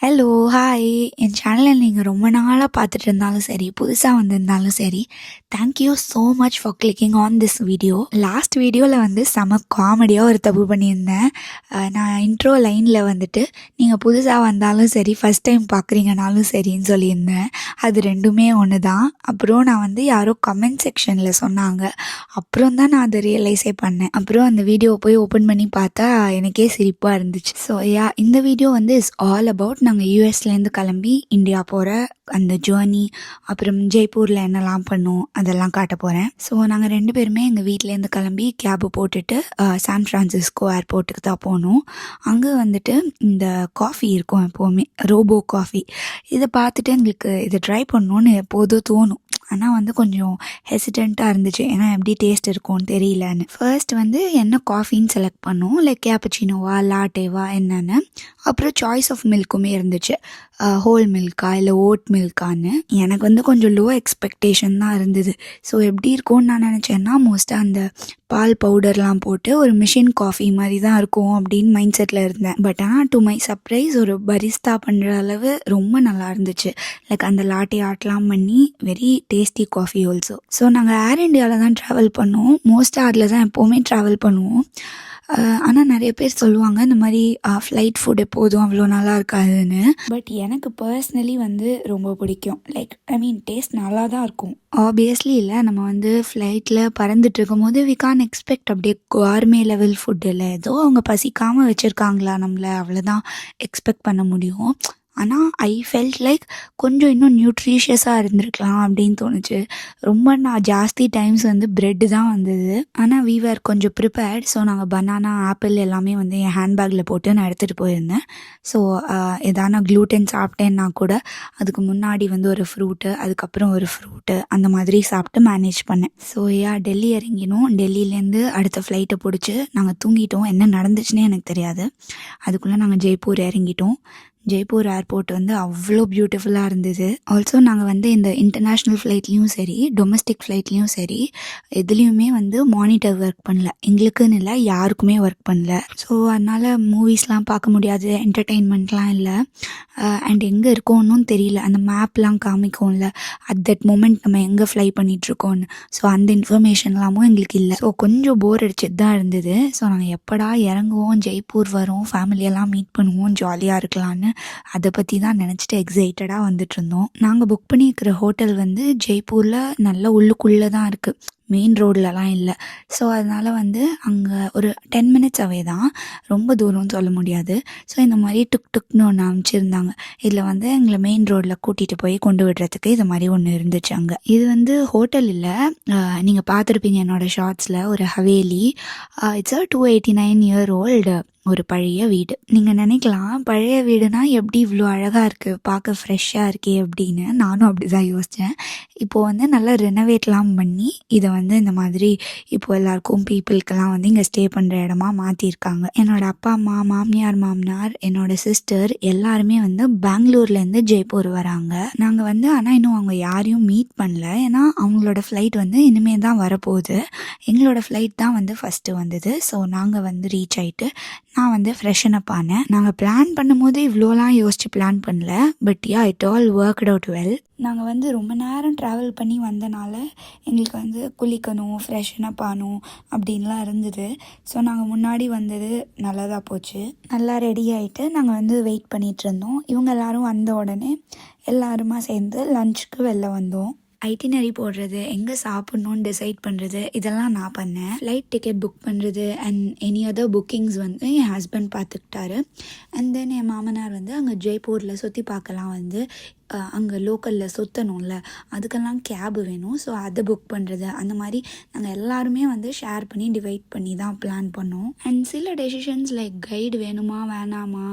Hello, hi. என் சேனலை நீங்கள் ரொம்ப நாளாக பார்த்துட்டு இருந்தாலும் சரி, புதுசாக வந்திருந்தாலும் சரி, thank you so much for clicking on this video. Last வீடியோவில் வந்து செம காமெடியாக ஒரு தப்பு பண்ணியிருந்தேன். நான் இன்ட்ரோ லைனில் வந்துட்டு நீங்கள் புதுசாக வந்தாலும் சரி, ஃபஸ்ட் டைம் பார்க்குறீங்கனாலும் சரின்னு சொல்லியிருந்தேன். அது ரெண்டுமே ஒன்று தான். அப்புறம் நான் வந்து யாரோ கமெண்ட் செக்ஷனில் சொன்னாங்க. அப்புறம் தான் நான் அதை ரியலைஸே பண்ணேன். அப்புறம் அந்த வீடியோவை போய் ஓப்பன் பண்ணி பார்த்தா எனக்கே சிரிப்பாக இருந்துச்சு. ஸோ இந்த வீடியோ வந்து இஸ் ஆல் அபவுட் நாங்கள் யூஎஸ்லேருந்து கிளம்பி இந்தியா போகிற அந்த ஜேர்னி, அப்புறம் ஜெய்ப்பூரில் என்னெல்லாம் பண்ணோம் அதெல்லாம் காட்ட போகிறேன். ஸோ நாங்கள் 2 பேருமே எங்கள் வீட்டிலேருந்து கிளம்பி கேபு போட்டுட்டு சான் ஃப்ரான்சிஸ்கோ ஏர்போர்ட்டுக்கு தான் போனோம். அங்கே வந்துட்டு இந்த காஃபி இருக்கும் எப்போவுமே, ரோபோ காஃபி. இதை பார்த்துட்டு எங்களுக்கு இதை ட்ரை பண்ணணுன்னு எப்போதும் தோணும். ஆனால் வந்து கொஞ்சம் ஹெசிடெண்ட்டாக இருந்துச்சு, ஏன்னா எப்படி டேஸ்ட் இருக்கும்னு தெரியலன்னு. ஃபர்ஸ்ட் வந்து என்ன காஃபின்னு செலக்ட் பண்ணோம், லைக் கேப்பச்சினோவா லாட்டேவா என்னென்னு. அப்புறம் சாய்ஸ் ஆஃப் மில்க்குமே இருந்துச்சு, ஹோல் மில்கா இல்லை ஓட் மில்கான்னு. எனக்கு வந்து கொஞ்சம் லோ எக்ஸ்பெக்டேஷன் தான் இருந்தது. ஸோ எப்படி இருக்கும்னு நான் நினச்சேன்னா, மோஸ்ட்டாக அந்த பால் பவுடர்லாம் போட்டு ஒரு மிஷின் காஃபி மாதிரி தான் இருக்கும் அப்படின்னு மைண்ட் செட்டில் இருந்தேன். பட் ஆனால் டு மை சர்ப்ரைஸ் ஒரு பரிஸ்தா பண்ணுற அளவு ரொம்ப நல்லா இருந்துச்சு. லைக் அந்த லாட்டே ஆர்ட்லாம் பண்ணி very tasty coffee also. So நாங்கள் ஏர் இண்டியாவில் தான் ட்ராவல் பண்ணோம். மோஸ்ட்டாக அதில் தான் எப்போவுமே ட்ராவல் பண்ணுவோம். ஆனால் நிறைய பேர் சொல்லுவாங்க இந்த மாதிரி ஃப்ளைட் ஃபுட் எப்போதும் அவ்வளோ நல்லா இருக்காதுன்னு. பட் எனக்கு பர்சனலி வந்து ரொம்ப பிடிக்கும். லைக் டேஸ்ட் நல்லா தான் இருக்கும். ஆப்வியஸ்லி இல்லை, நம்ம வந்து ஃப்ளைட்டில் பறந்துட்டு இருக்கும் போது வி கான் எக்ஸ்பெக்ட் அப்படியே கார்மே லெவல் ஃபுட் இல்லை, ஏதோ அவங்க பசிக்காமல் வச்சுருக்காங்களா நம்மளை, அவ்வளோதான் எக்ஸ்பெக்ட் பண்ண முடியும். ஆனால் ஐ ஃபெல்ட் லைக் கொஞ்சம் இன்னும் நியூட்ரிஷியஸாக இருந்திருக்கலாம் அப்படின்னு தோணுச்சு. ரொம்ப நான் ஜாஸ்தி டைம்ஸ் வந்து ப்ரெட்டு தான் வந்தது. ஆனால் வி வேர் கொஞ்சம் ப்ரிப்பேர்ட். ஸோ நாங்கள் பனானா, ஆப்பிள் எல்லாமே வந்து என் ஹேண்ட்பேக்கில் போட்டு நான் எடுத்துகிட்டு போயிருந்தேன். ஸோ எதானா க்ளூட்டன் சாப்பிட்டேன்னா கூட அதுக்கு முன்னாடி வந்து ஒரு ஃப்ரூட்டு, அதுக்கப்புறம் ஒரு ஃப்ரூட்டு, அந்த மாதிரி சாப்பிட்டு மேனேஜ் பண்ணேன். ஸோ டெல்லி இறங்கினோம். டெல்லியிலேருந்து அடுத்த ஃப்ளைட்டை பிடிச்சி நாங்கள் தூங்கிட்டோம். என்ன நடந்துச்சுன்னே எனக்கு தெரியாது. அதுக்குள்ளே நாங்கள் ஜெய்ப்பூர் இறங்கிட்டோம். ஜெய்ப்பூர் ஏர்போர்ட் வந்து அவ்வளோ பியூட்டிஃபுல்லாக இருந்தது. ஆல்சோ நாங்கள் வந்து இந்த இன்டர்நேஷ்னல் ஃப்ளைட்லேயும் சரி, டொமஸ்டிக் ஃப்ளைட்லேயும் சரி, எதுலேயுமே வந்து மானிட்டர் ஒர்க் பண்ணல. எங்களுக்குன்னு இல்லை, யாருக்குமே ஒர்க் பண்ணல. ஸோ அதனால் மூவிஸ்லாம் பார்க்க முடியாது, என்டர்டெயின்மெண்ட்லாம் இல்லை. அண்ட் எங்கே இருக்கோன்னு தெரியல. அந்த மேப்லாம் காமிக்கும்ல, அட் தட் மொமெண்ட் நம்ம எங்கே ஃப்ளை பண்ணிகிட்ருக்கோன்னு. ஸோ அந்த இன்ஃபர்மேஷன்லாமும் எங்களுக்கு இல்லை. ஸோ கொஞ்சம் போர் அடிச்சுட்டு தான் இருந்தது. ஸோ நாங்கள் எப்படா இறங்குவோம், ஜெய்ப்பூர் வரோம், ஃபேமிலியெல்லாம் மீட் பண்ணுவோம், ஜாலியாக இருக்கலான்னு அதை பற்றி தான் நினச்சிட்டு எக்ஸைட்டடாக வந்துட்டு இருந்தோம். நாங்கள் புக் பண்ணியிருக்கிற ஹோட்டல் வந்து ஜெய்ப்பூரில் நல்ல உள்ளுக்குள்ளே தான் இருக்குது, மெயின் ரோட்லலாம் இல்லை. ஸோ அதனால் வந்து அங்கே ஒரு 10 minutes அவே தான், ரொம்ப தூரம்னு சொல்ல முடியாது. ஸோ இந்த மாதிரி டுக்னு ஒன்று அமைச்சிருந்தாங்க. இதில் வந்து எங்களை மெயின் ரோடில் கூட்டிகிட்டு போய் கொண்டு விடுறதுக்கு இது மாதிரி ஒன்று இருந்துச்சு அங்கே. இது வந்து ஹோட்டல் இல்லை, நீங்கள் பார்த்துருப்பீங்க என்னோடய ஷார்ட்ஸில், ஒரு ஹவேலி. இட்ஸ் அ 289-year-old ஒரு பழைய வீடு. நீங்கள் நினைக்கலாம் பழைய வீடுனா எப்படி இவ்வளோ அழகாக இருக்குது, பார்க்க ஃப்ரெஷ்ஷாக இருக்கே அப்படின்னு. நானும் அப்படி தான் யோசித்தேன். இப்போது வந்து நல்லா ரெனோவேட்லாம் பண்ணி இதை வந்து இந்த மாதிரி இப்போது எல்லாருக்கும் பீப்புளுக்கெல்லாம் வந்து இங்கே ஸ்டே பண்ணுற இடமா மாற்றிருக்காங்க. என்னோடய அப்பா அம்மா, மாமனார், என்னோடய சிஸ்டர் எல்லாருமே வந்து பெங்களூர்லேருந்து ஜெய்ப்பூர் வராங்க. நாங்கள் வந்து ஆனால் இன்னும் அவங்க யாரையும் மீட் பண்ணல, ஏன்னா அவங்களோட ஃப்ளைட் வந்து இனிமேல் தான் வரப்போகுது. எங்களோட ஃப்ளைட் தான் வந்து ஃபஸ்ட்டு வந்தது. ஸோ நாங்கள் வந்து ரீச் ஆகிட்டு நான் வந்து ஃப்ரெஷன் அப் ஆனேன். நாங்கள் பிளான் பண்ணும்போது இவ்வளோலாம் யோசித்து பிளான் பண்ணல. But it all worked out well. நாங்கள் வந்து ரொம்ப நேரம் ட்ராவல் பண்ணி வந்தனால எங்களுக்கு வந்து குளிக்கணும், ஃப்ரெஷன் அப் ஆகணும் அப்படின்லாம் இருந்தது. ஸோ நாங்கள் முன்னாடி வந்தது நல்லதாக போச்சு. நல்லா ரெடி ஆகிட்டு நாங்கள் வந்து வெயிட் பண்ணிகிட்டு இருந்தோம். இவங்க எல்லோரும் வந்த உடனே எல்லாருமா சேர்ந்து லஞ்சுக்கு வெளில வந்தோம். ஐட்டினரி போடுறது, எங்கே சாப்பிட்ணுன்னு டிசைட் பண்ணுறது, இதெல்லாம் நான் பண்ணேன். ஃப்ளைட் டிக்கெட் புக் பண்ணுறது அண்ட் எனி அதர் புக்கிங்ஸ் வந்து என் ஹஸ்பண்ட் பார்த்துக்கிட்டாரு. அண்ட் தென் என் மாமனார் வந்து அங்கே ஜெய்ப்பூரில் சுற்றி பார்க்கலாம் வந்து அங்கே லோக்கலில் சுற்றணும்ல, அதுக்கெல்லாம் கேபு வேணும். ஸோ அதை புக் பண்ணுறது, அந்த மாதிரி நாங்கள் எல்லாருமே வந்து ஷேர் பண்ணி டிவைட் பண்ணி தான் பிளான் பண்ணோம். அண்ட் சில டெசிஷன்ஸ் லைக் கைடு வேணுமா வேணாமா,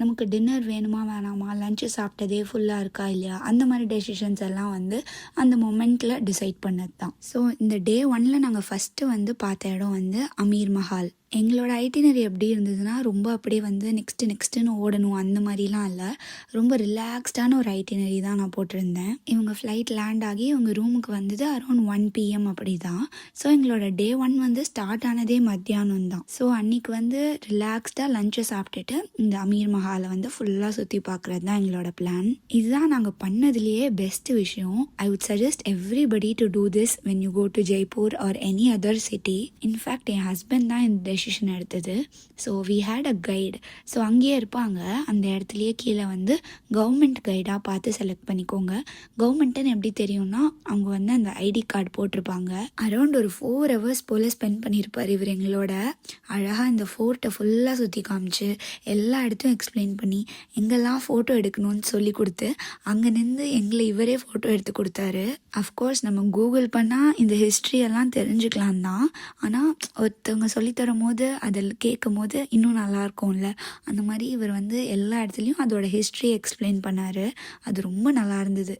நமக்கு டின்னர் வேணுமா வேணாமா, லஞ்சு சாப்பிட்டதே ஃபுல்லாக இருக்கா இல்லையா, அந்த மாதிரி டெசிஷன்ஸ் எல்லாம் வந்து அந்த மொமெண்ட்டில் டிசைட் பண்ணது தான். ஸோ இந்த டே 1 நாங்கள் ஃபஸ்ட்டு வந்து பார்த்த இடம் வந்து அமீர் மஹால். எங்களோட ஐட்டினரி எப்படி இருந்ததுன்னா ரொம்ப அப்படியே வந்து நெக்ஸ்ட்டுன்னு ஓடணும் அந்த மாதிரிலாம் இல்லை. ரொம்ப ரிலாக்ஸ்டான ஒரு ஐட்டினரி தான் நான் போட்டிருந்தேன். இவங்க ஃப்ளைட் லேண்ட் ஆகி இவங்க ரூமுக்கு வந்தது அரௌண்ட் 1 PM அப்படி தான். ஸோ எங்களோட டே 1 வந்து ஸ்டார்ட் ஆனதே மத்தியானம் தான். ஸோ அன்றைக்கி வந்து ரிலாக்ஸ்டாக லஞ்சை சாப்பிட்டுட்டு இந்த அமீர் மஹாலை வந்து ஃபுல்லாக சுற்றி பார்க்குறது தான் எங்களோட பிளான். இதுதான் நாங்கள் பண்ணதுலேயே பெஸ்ட் விஷயம். I would suggest everybody to do this when you go to Jaipur or any other city. In fact என் ஹஸ்பண்ட் தான் இந்த டெசிஷன் எடுத்தது. So we had a guide. So அங்கேயே இருப்பாங்க, அந்த இடத்துலையே கீழே வந்து கவர்மெண்ட் கைடாக பார்த்து செலக்ட் பண்ணிக்கோங்க. கவர்மெண்ட்டுன்னு எப்படி தெரியும்னா அவங்க வந்து அந்த ஐடி கார்டு போட்டிருப்பாங்க. அரௌண்ட் ஒரு 4 hours போல் ஸ்பெண்ட் பண்ணியிருப்பார் இவர் எங்களோட. அழகாக இந்த ஃபோர்ட்டை ஃபுல்லாக சுற்றி காமிச்சு எல்லா இடத்தையும் எக்ஸ்பிளைன் பண்ணி எங்கெல்லாம் ஃபோட்டோ எடுக்கணும்னு சொல்லி கொடுத்து அங்கே நின்று எங்களை இவரே ஃபோட்டோ எடுத்து கொடுத்தாரு. அஃப்கோர்ஸ் நம்ம கூகுள் பண்ணால் இந்த ஹிஸ்ட்ரியெல்லாம் தெரிஞ்சுக்கலாம் தான். ஆனால் ஒருத்தவங்க சொல்லித்தரும் போது அதில் கேட்கும் போது இன்னும் நல்லாயிருக்கும்ல. அந்த மாதிரி இவர் வந்து எல்லா இடத்துலையும் அதோட ஹிஸ்ட்ரி எக்ஸ்பிளைன் பண்ணார். அது ரொம்ப நல்லா இருந்தது.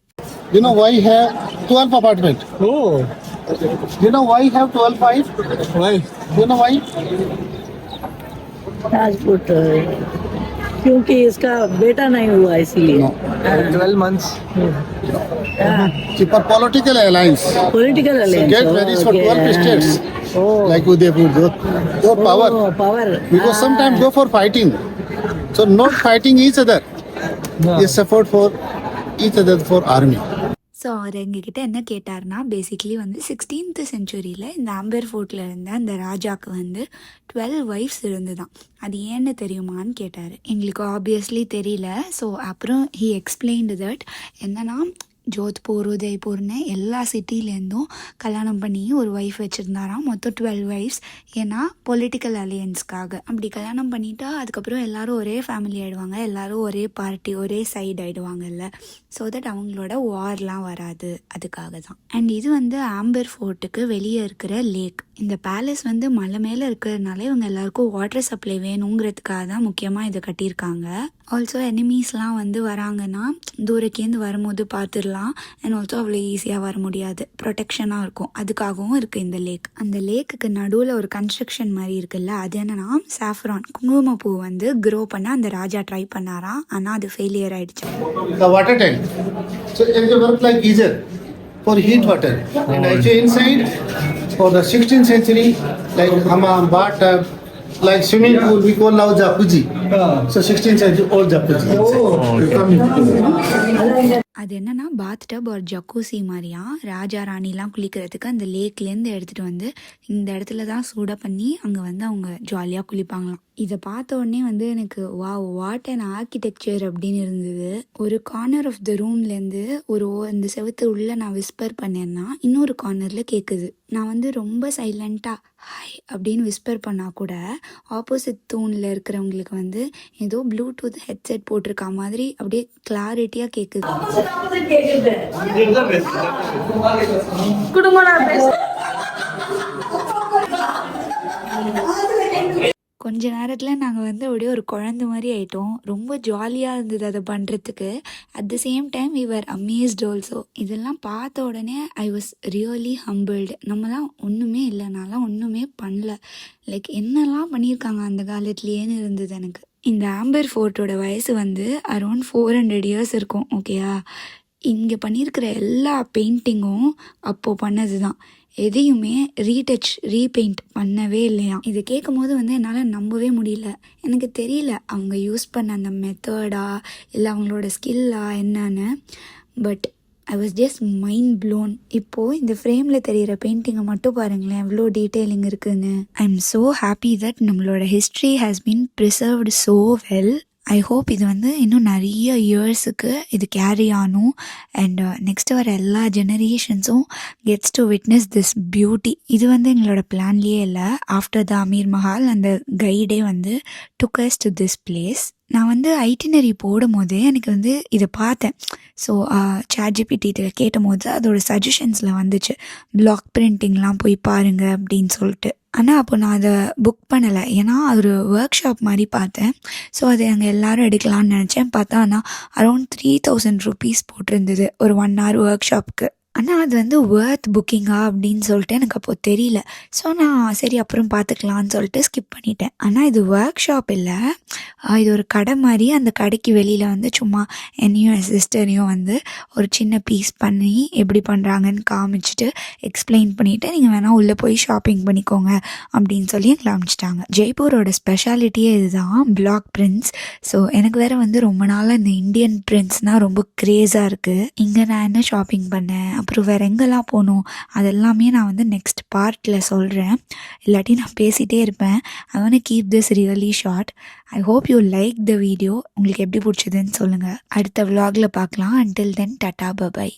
You know why have 12 apartment? Oh, You know why have 12 5? why? You know why? Rajput क्योंकि इसका बेटा नहीं हुआ इसलिए। No. 12 months. See, for political alliance. Political So get married for 12 states. Oh, Like Udaipur, your power. oh, power. Because sometimes go for fighting. So not fighting each other. No. They support for each other for army. So அவர் எங்ககிட்ட என்ன கேட்டார்னா, basically வந்து 16th centuryயில் இந்த Amber ஃபோர்ட்டில் இருந்த அந்த ராஜாவுக்கு வந்து 12 wives இருந்துதான். அது ஏன்னு தெரியுமான்னு கேட்டார். எங்களுக்கு ஆப்வியஸ்லி தெரியல. ஸோ அப்புறம் ஹி எக்ஸ்பிளைன்டு தட் என்னன்னா, ஜோத்பூர் உதய்பூர்னு எல்லா சிட்டிலேருந்தும் கல்யாணம் பண்ணி ஒரு ஒய்ஃப் வச்சுருந்தாராம். மொத்தம் 12 wives. ஏன்னா பொலிட்டிக்கல் அலையன்ஸ்க்காக. அப்படி கல்யாணம் பண்ணிட்டா அதுக்கப்புறம் எல்லாரும் ஒரே ஃபேமிலி ஆகிடுவாங்க, எல்லாரும் ஒரே பார்ட்டி ஒரே சைடு ஆகிடுவாங்கல்ல. ஸோ தட் அவங்களோட வார்லாம் வராது, அதுக்காக தான். அண்ட் இது வந்து ஆம்பர் ஃபோர்ட்டுக்கு வெளியே இருக்கிற லேக். இந்த பேலஸ் வந்து மலை மேலே இருக்கிறதுனால இவங்க எல்லாருக்கும் வாட்டர் சப்ளை வேணுங்கிறதுக்காக தான் முக்கியமாக இதை கட்டியிருக்காங்க. ஆல்சோ எனிமீஸ்லாம் வந்து வராங்கன்னா தூரக்கேந்து வரும்போது பார்த்துடலாம். அண்ட் ஆல்சோ அவ்வளோ ஈஸியாக வர முடியாது, ப்ரொடெக்ஷனாக இருக்கும். அதுக்காகவும் இருக்குது இந்த லேக். அந்த லேக்குக்கு நடுவில் ஒரு கன்ஸ்ட்ரக்ஷன் மாதிரி இருக்குல்ல, அது என்னன்னா சாஃப்ரான் குங்குமப்பூ வந்து க்ரோ பண்ண அந்த ராஜா ட்ரை பண்ணாராம். ஆனால் அது ஃபெயிலியர் ஆயிடுச்சு. The water tank. So it will work like geyser for heat water. And actually inside for the 16th century, like hammam, bathtub, like swimming pool, we call now jacuzzi. So 16th century old jacuzzi. அது என்னன்னா பாத் dub ஒரு jacuzzi மாதிரியா. ராஜா ராணிலாம் குளிக்கிறதுக்கு அந்த லேக்லேருந்து எடுத்துகிட்டு வந்து இந்த இடத்துல தான் சூடாக பண்ணி அங்கே வந்து அவங்க ஜாலியாக குளிப்பாங்களாம். இதை பார்த்த உடனே வந்து எனக்கு வாட் அண்ட் ஆர்கிடெக்சர் அப்படின்னு இருந்தது. ஒரு கார்னர் ஆஃப் த ரூம்லேருந்து அந்த செவத்து உள்ளே நான் விஸ்பர் பண்ணேன்னா இன்னொரு கார்னரில் கேட்குது. நான் வந்து ரொம்ப சைலண்ட்டாக ஹாய் அப்படின்னு விஸ்பர் பண்ணால் கூட ஆப்போசிட் தூணில் இருக்கிறவங்களுக்கு வந்து ஏதோ ப்ளூடூத் ஹெட்செட் போட்டிருக்கா மாதிரி அப்படியே கிளாரிட்டியாக கேட்குது. கொஞ்ச நேரத்தில் நாங்கள் வந்து அப்படியே ஒரு குழந்தை மாதிரி ஆயிட்டோம். ரொம்ப ஜாலியாக இருந்தது அதை பண்ணுறதுக்கு. At the same time we were amazed also. இதெல்லாம் பார்த்த உடனே ஐ வாஸ் ரியலி ஹம்பிள்டு. நம்மலாம் ஒன்றுமே இல்லை, நான்லாம் ஒன்றுமே பண்ணல. லைக் என்னெல்லாம் பண்ணியிருக்காங்க அந்த காலத்துலேயேன்னு இருந்தது எனக்கு. இந்த ஆம்பர் ஃபோர்ட்டோட வயசு வந்து அரௌண்ட் 400 years இருக்கும். ஓகேயா, இங்கே பண்ணியிருக்கிற எல்லா பெயிண்டிங்கும் அப்போது பண்ணது தான். எதையுமே ரீடச் ரீபெயிண்ட் பண்ணவே இல்லையா. இது கேட்கும் போது வந்து என்னால் நம்பவே முடியல. எனக்கு தெரியல அவங்க யூஸ் பண்ண அந்த மெத்தடா இல்லை அவங்களோட ஸ்கில்லா என்னன்னு. But I was just mind blown. இப்போது இந்த ஃப்ரேமில் தெரிகிற பெயிண்டிங்கை மட்டும் பாருங்களேன், எவ்வளோ டீட்டெயிலிங் இருக்குதுன்னு. I am so happy that நம்மளோட history has been preserved so well. I hope இது வந்து இன்னும் நிறைய இயர்ஸுக்கு இது கேரி ஆனும். அண்ட் நெக்ஸ்ட்டு வர எல்லா ஜெனரேஷன்ஸும் gets to witness this beauty. இது வந்து எங்களோட பிளான்லேயே இல்லை. ஆஃப்டர் த அமீர் மஹால் அந்த கைடே வந்து டுக் அஸ் டு திஸ் பிளேஸ். நான் வந்து ஐட்டினரி போடும் போதே எனக்கு வந்து இதை பார்த்தேன். ஸோ ChatGPT கேட்டும் போது அதோட சஜஷன்ஸில் வந்துச்சு, பிளாக் பிரிண்டிங்லாம் போய் பாருங்க அப்படின்னு சொல்லிட்டு. ஆனால் அப்போ நான் அதை புக் பண்ணலை, ஏன்னா ஒரு ஒர்க் ஷாப் மாதிரி பார்த்தேன். ஸோ அதை அங்கே எல்லோரும் எடுக்கலான்னு நினச்சேன். பார்த்தா ஆனால் அரௌண்ட் 3000 rupees போட்டிருந்தது ஒரு 1 hour ஒர்க் ஷாப்புக்கு. ஆனால் அது வந்து ஒர்த் புக்கிங்கா அப்படின்னு சொல்லிட்டு எனக்கு அப்போது தெரியல. ஸோ நான் சரி அப்புறம் பார்த்துக்கலான்னு சொல்லிட்டு ஸ்கிப் பண்ணிட்டேன். ஆனால் இது ஒர்க் ஷாப் இல்லை, இது ஒரு கடை மாதிரி. அந்த கடைக்கு வெளியில் வந்து சும்மா என்னையும் என் சிஸ்டரையும் வந்து ஒரு சின்ன பீஸ் பண்ணி எப்படி பண்ணுறாங்கன்னு காமிச்சிட்டு எக்ஸ்பிளைன் பண்ணிவிட்டு நீங்கள் வேணால் உள்ளே போய் ஷாப்பிங் பண்ணிக்கோங்க அப்படின்னு சொல்லி எங்களை அனுப்பிச்சிட்டாங்க. ஜெய்ப்பூரோட ஸ்பெஷாலிட்டியே இதுதான், பிளாக் பிரிண்ட்ஸ். ஸோ எனக்கு வேறு வந்து ரொம்ப நாளாக இந்த இந்தியன் பிரிண்ட்ஸ்னால் ரொம்ப க்ரேஸாக இருக்குது. இங்கே நான் என்ன ஷாப்பிங் பண்ணேன், அப்புறம் வேறு எங்கெல்லாம் போகணும், அதெல்லாமே நான் வந்து நெக்ஸ்ட் பார்ட்டில் சொல்கிறேன். இல்லாட்டி நான் பேசிகிட்டே இருப்பேன். I want to keep this really short. I hope you like the video. உங்களுக்கு எப்படி பிடிச்சதுன்னு சொல்லுங்கள். அடுத்த vlogல பார்க்கலாம். until then tata by.